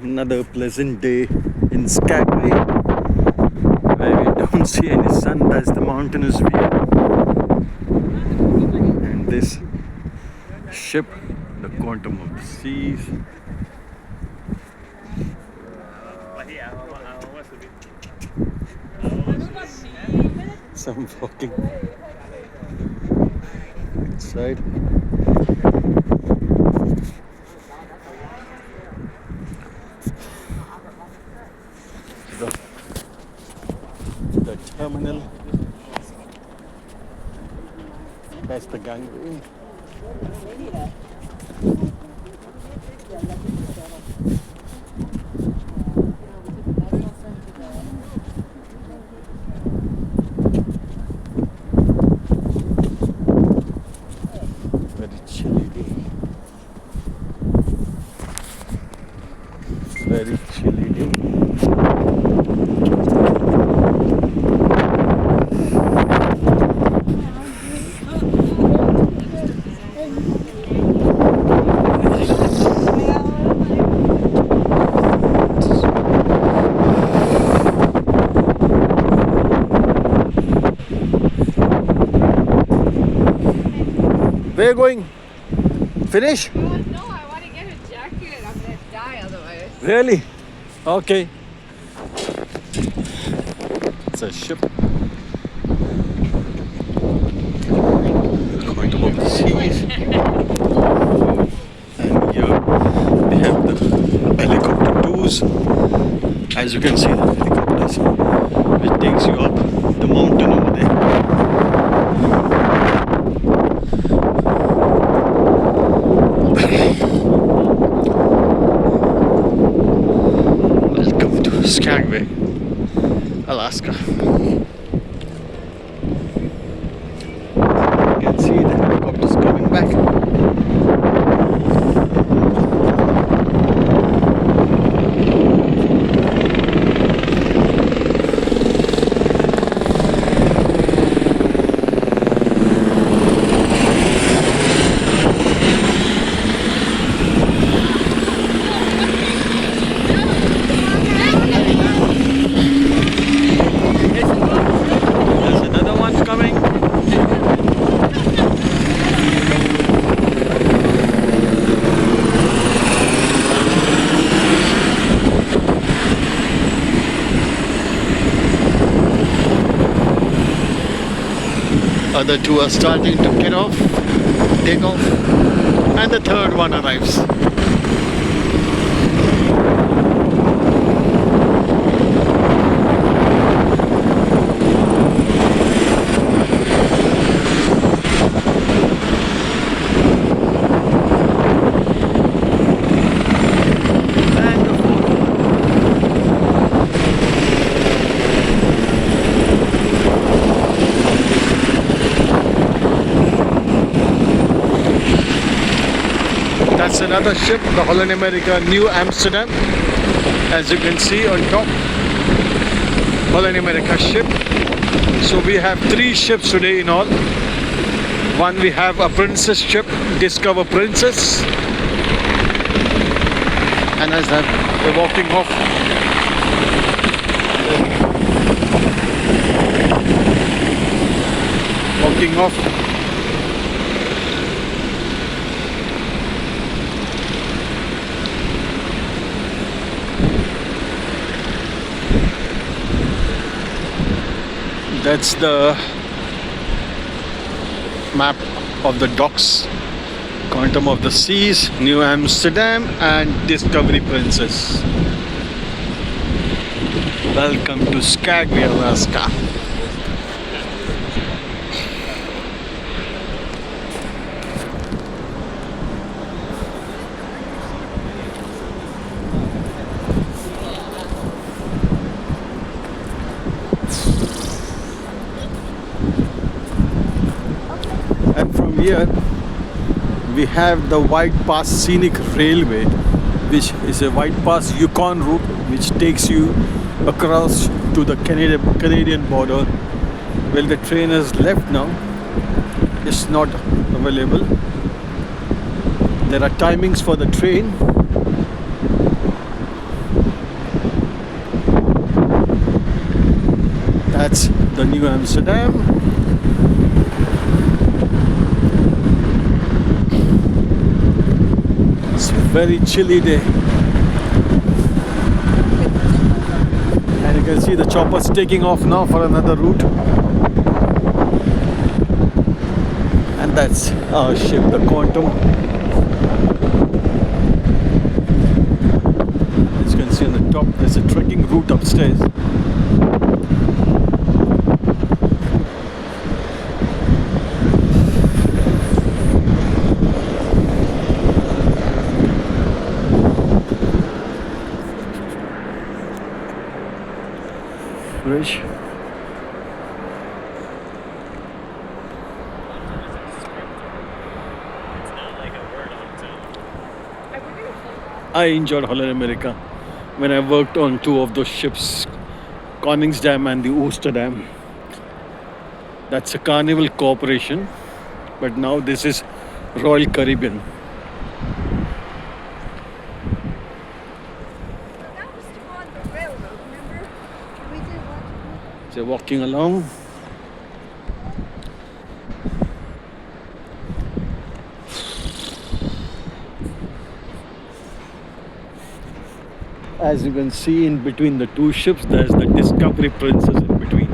Another pleasant day in Skagway, where we don't see any sun. That's the mountainous view. And this ship, the Quantum of the Seas. Some walking inside. The terminal. That's the gangway. Very chilly day. Very chilly day. Where are you going? Finish? No, I want to get a jacket. I'm going to die otherwise. Really? Okay. It's a ship. Going to the seas. And here we have the helicopter tours. As you can see, the helicopters, which takes you up the mountain over there. Welcome to Skagway, Alaska. You can see the helicopters coming back. Other two are starting to take off, and the third one arrives. That's another ship, the Holland America New Amsterdam, as you can see on top. Holland America ship. So we have 3 ships today in all. One, we have a princess ship, Discover Princess, and as we're walking off, That's the map of the docks. Quantum of the Seas, New Amsterdam, and Discovery Princess. Welcome to Skagway, Alaska. And from here we have the White Pass Scenic Railway, which is a White Pass Yukon route which takes you across to the Canadian border. Well, the train has left now. It's not available. There are timings for the train. That's the new Amsterdam. It's a very chilly day. And you can see the choppers taking off now for another route. And that's our ship, the Quantum. As you can see on the top, there's a trekking route upstairs. Bridge. I enjoyed Holland America when I worked on two of those ships, Koningsdam and the Amsterdam. That's a Carnival Corporation, but now this is Royal Caribbean. That was to go on the railroad, remember? And we didn't want to So walking along. As you can see, in between the two ships, there's the Discovery Princess in between.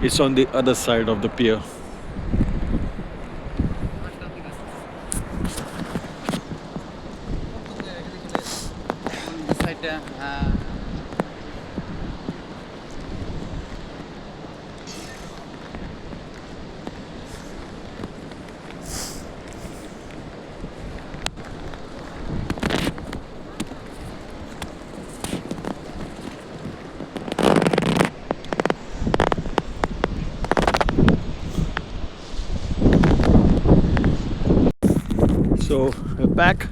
It's on the other side of the pier. So we're back.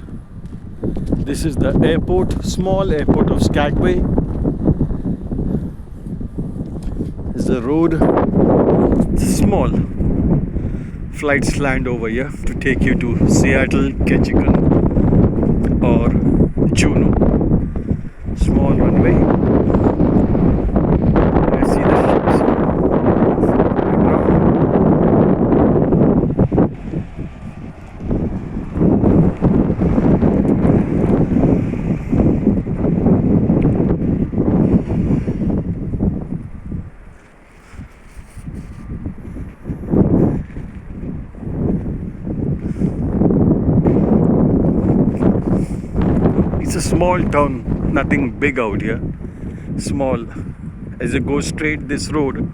This is the airport, small airport of Skagway. It's the road. It's small. Flights land over here to take you to Seattle, Ketchikan, or Juneau. Small runway. I see the ships. It's a small town, nothing big out here. Small. As you go straight this road,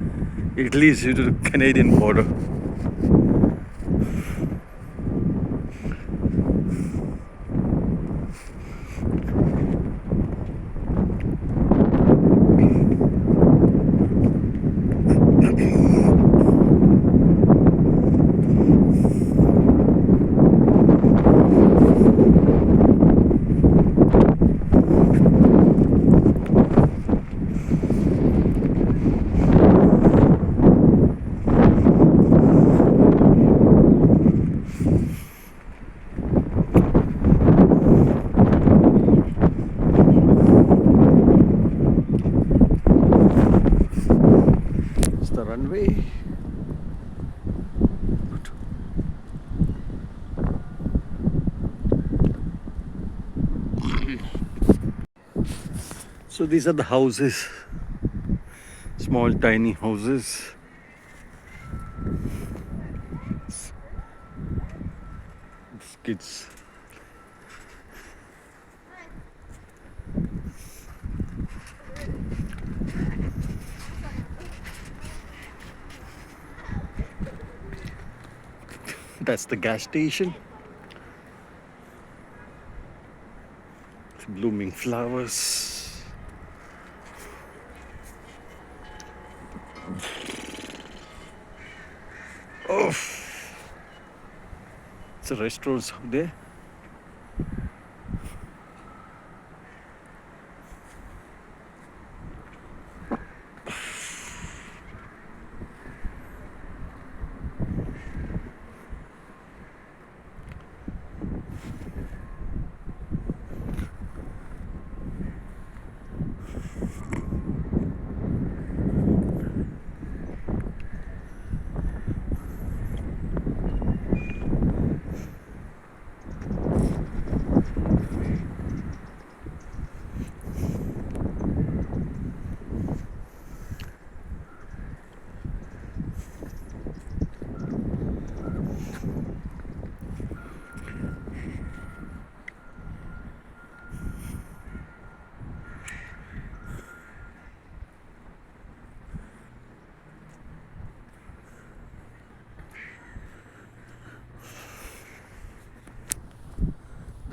it leads you to the Canadian border. Runway. So these are the houses, small tiny houses. Kids. That's the gas station. It's blooming flowers. Oh, it's a restaurant out there.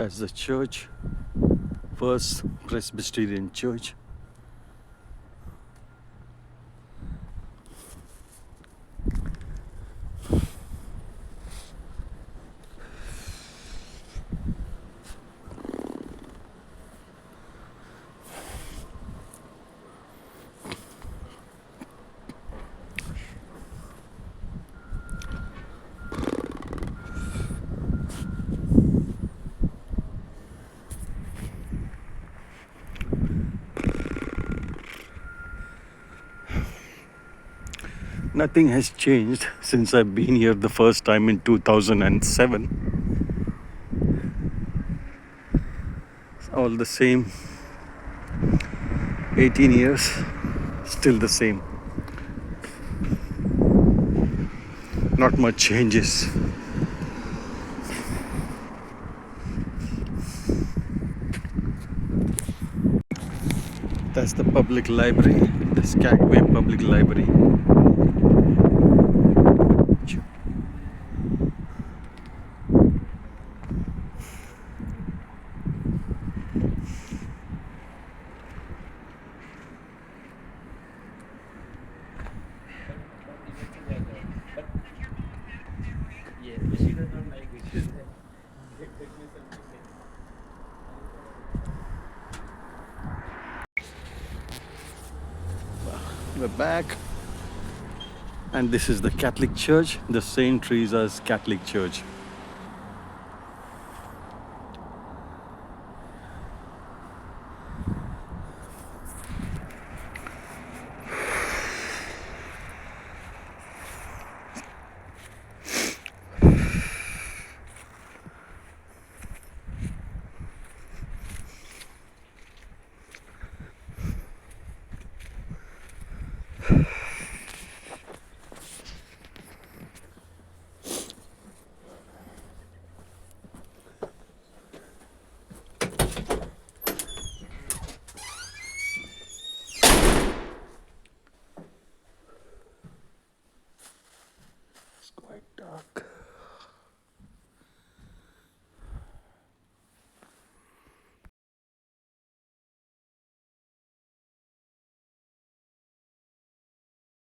That's the church, First Presbyterian Church. Nothing has changed since I've been here the first time in 2007. It's all the same. 18 years, still the same. Not much changes. That's the public library, the Skagway Public Library. We're back, and this is the Catholic Church, the Saint Teresa's Catholic Church. It's quite dark.